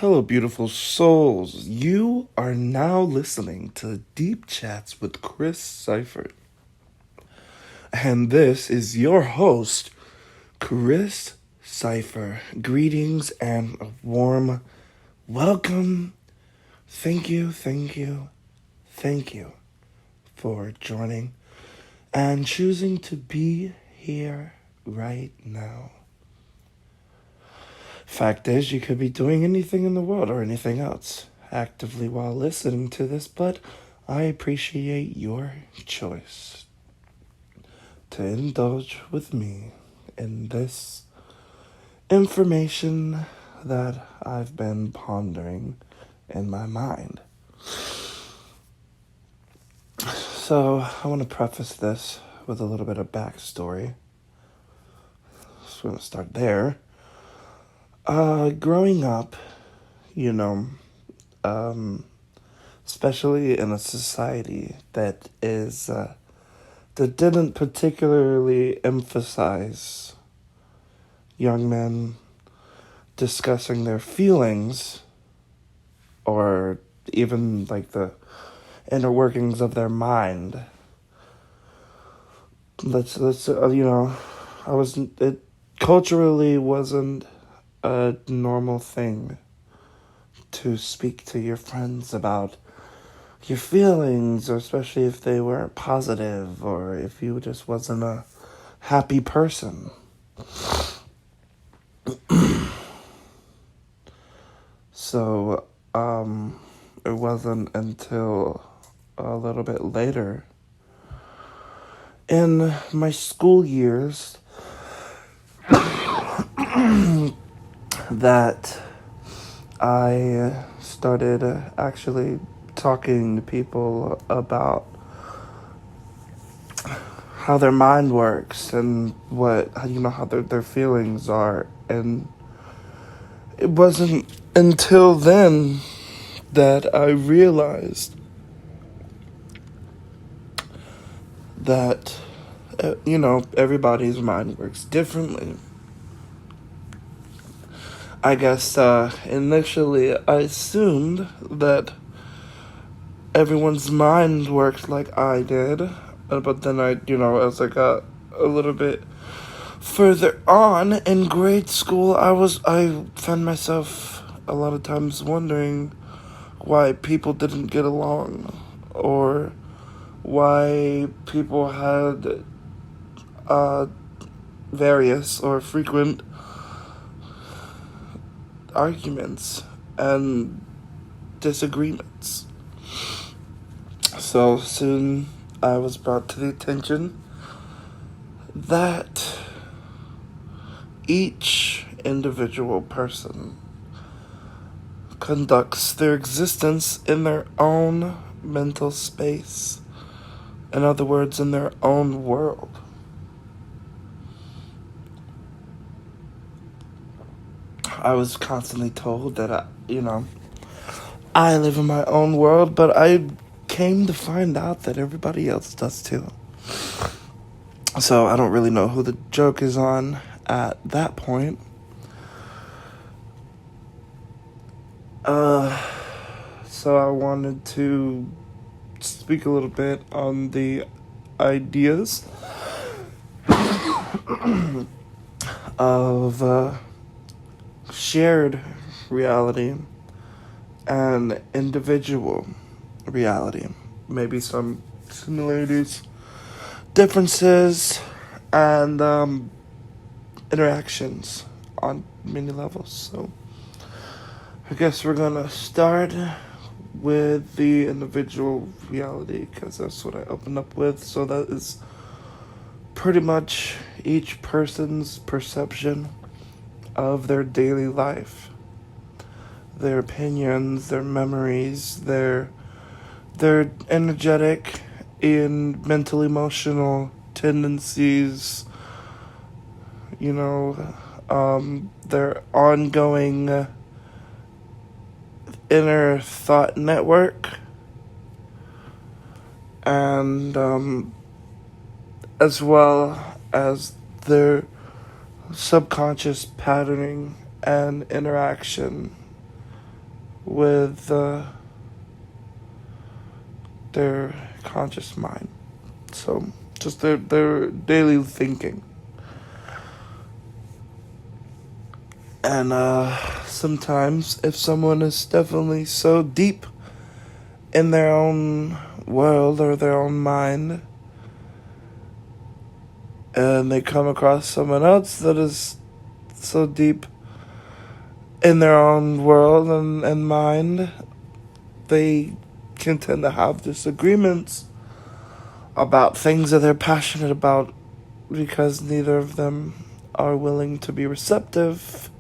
Hello, beautiful souls. You are now listening to Deep Chats with Cypher. And this is your host, Cypher. Greetings and a warm welcome. Thank you for joining and choosing to be here right now. Fact is, you could be doing anything in the world or anything else actively while listening to this, but I appreciate your choice to indulge with me in this information that I've been pondering in my mind. So, I want to preface this with a little bit of backstory. So, I'm going to start there. Growing up, especially in a society that didn't particularly emphasize young men discussing their feelings or even like the inner workings of their mind. It culturally wasn't a normal thing to speak to your friends about your feelings, or especially if they weren't positive or if you just wasn't a happy person. So, it wasn't until a little bit later in my school years that I started actually talking to people about how their mind works and how their feelings are. And it wasn't until then that I realized that, everybody's mind works differently. I guess initially I assumed that everyone's mind worked like I did, but then as I got a little bit further on in grade school, I found myself a lot of times wondering why people didn't get along, or why people had various or frequent arguments and disagreements. So soon I was brought to the attention that each individual person conducts their existence in their own mental space. In other words, in their own world. I was constantly told that I live in my own world, but I came to find out that everybody else does too. So I don't really know who the joke is on at that point. So I wanted to speak a little bit on the ideas of shared reality and individual reality. Maybe some similarities, differences, and interactions on many levels. So I guess we're gonna start with the individual reality, because that's what I opened up with. So that is pretty much each person's perception of their daily life, their opinions, their memories, their energetic and mental emotional tendencies, their ongoing inner thought network, and as well as their subconscious patterning and interaction with their conscious mind. So just their daily thinking. And sometimes if someone is definitely so deep in their own world or their own mind, and they come across someone else that is so deep in their own world and mind, they can tend to have disagreements about things that they're passionate about because neither of them are willing to be receptive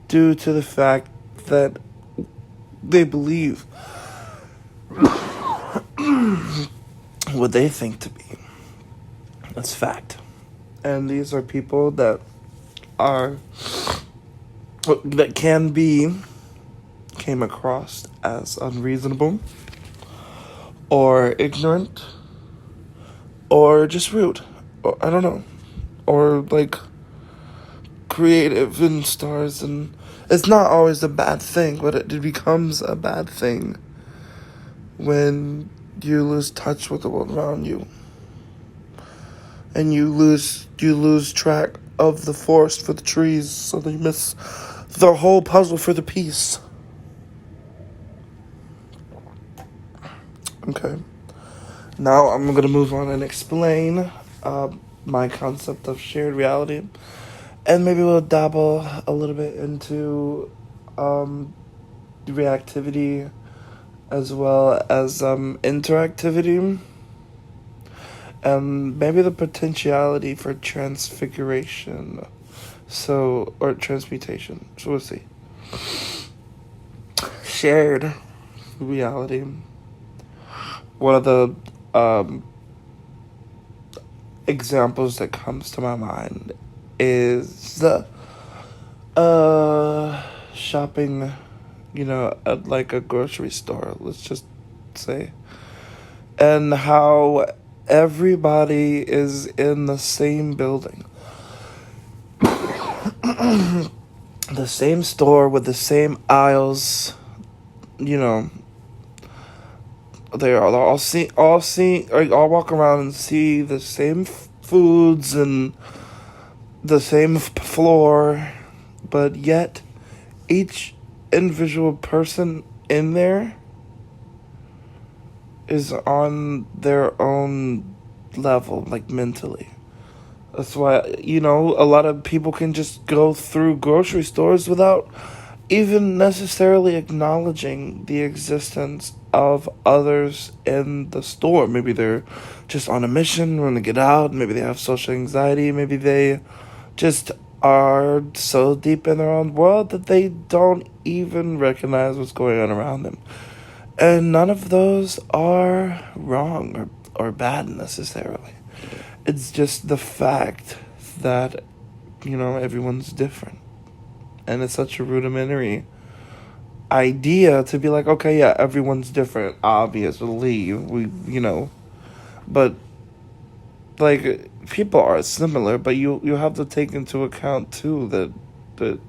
due to the fact that they believe what they think to be. That's fact. And these are people that came across as unreasonable or ignorant or just rude, or I don't know, or like creative in stars. And it's not always a bad thing, but it becomes a bad thing when you lose touch with the world around you and you lose track of the forest for the trees, so that you miss the whole puzzle for the piece. Okay. Now I'm going to move on and explain my concept of shared reality. And maybe we'll dabble a little bit into reactivity as well as interactivity. And maybe the potentiality for transfiguration. Or transmutation. So we'll see. Shared reality. One of the examples that comes to my mind is shopping, at like a grocery store, let's just say, and how everybody is in the same building. The same store with the same aisles, they all walk around and see the same foods and the same floor, but yet each individual person in there is on their own level, like mentally. That's why, a lot of people can just go through grocery stores without even necessarily acknowledging the existence of others in the store. Maybe they're just on a mission, want to get out. Maybe they have social anxiety. Maybe they just are so deep in their own world that they don't even recognize what's going on around them. And none of those are wrong or bad necessarily. It's just the fact that, everyone's different. And it's such a rudimentary idea to be like, okay, yeah, everyone's different, obviously. But, like, people are similar, but you have to take into account, too, that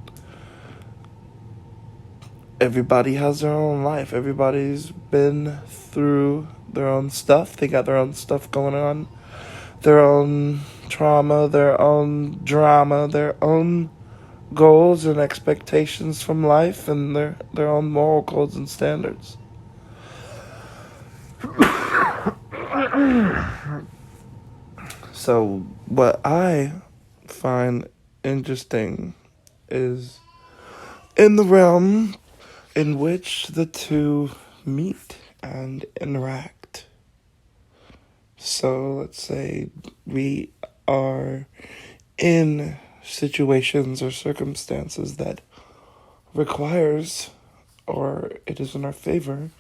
everybody has their own life. Everybody's been through their own stuff. They got their own stuff going on. Their own trauma, their own drama, their own goals and expectations from life, and their own moral codes and standards. So what I find interesting is in the realm in which the two meet and interact. So let's say we are in situations or circumstances that requires, or it is in our favor,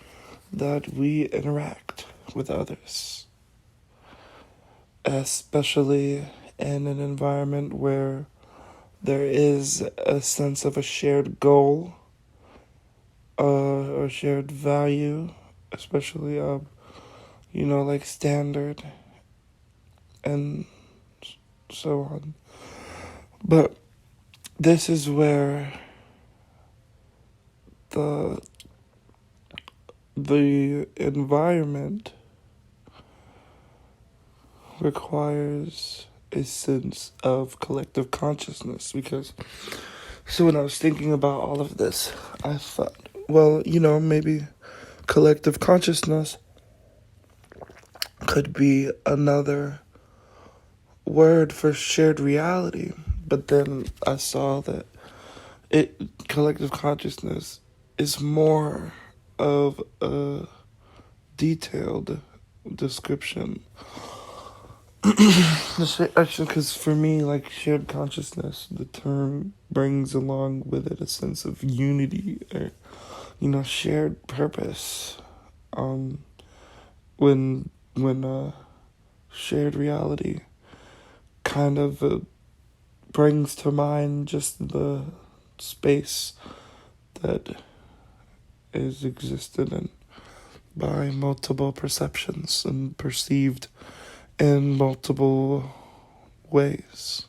that we interact with others. Especially in an environment where there is a sense of a shared goal, or shared value, especially, like standard and so on. But this is where the environment requires a sense of collective consciousness. Because, so when I was thinking about all of this, I thought, well, maybe collective consciousness could be another word for shared reality. But then I saw that collective consciousness is more of a detailed description. Actually, because for me, like, shared consciousness, the term brings along with it a sense of unity or, shared purpose. When shared reality kind of brings to mind just the space that is existed in by multiple perceptions and perceived in multiple ways,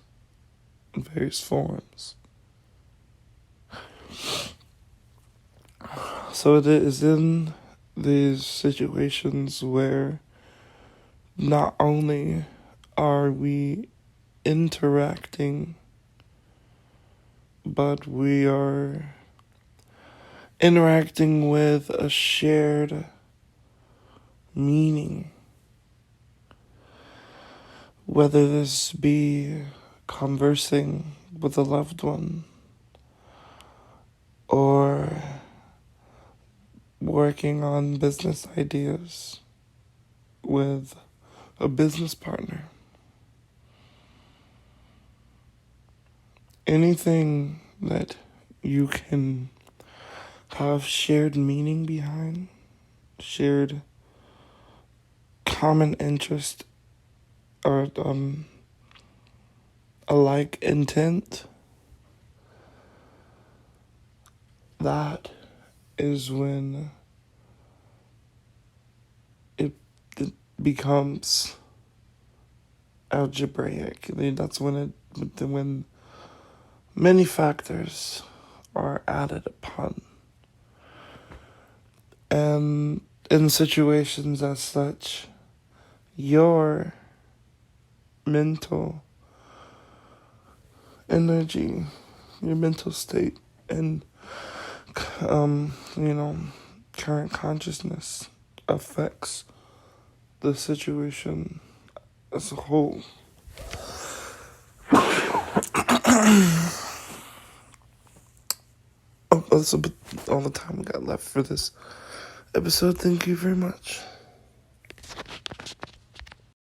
in various forms. So it is in these situations where not only are we interacting, but we are interacting with a shared meaning. Whether this be conversing with a loved one or working on business ideas with a business partner. Anything that you can have shared meaning behind, shared common interest, or alike intent, that is when it becomes algebraic. That's when many factors are added upon. And in situations as such, your mental energy, your mental state, and current consciousness affects the situation as a whole. That's all the time we got left for this episode. Thank you very much.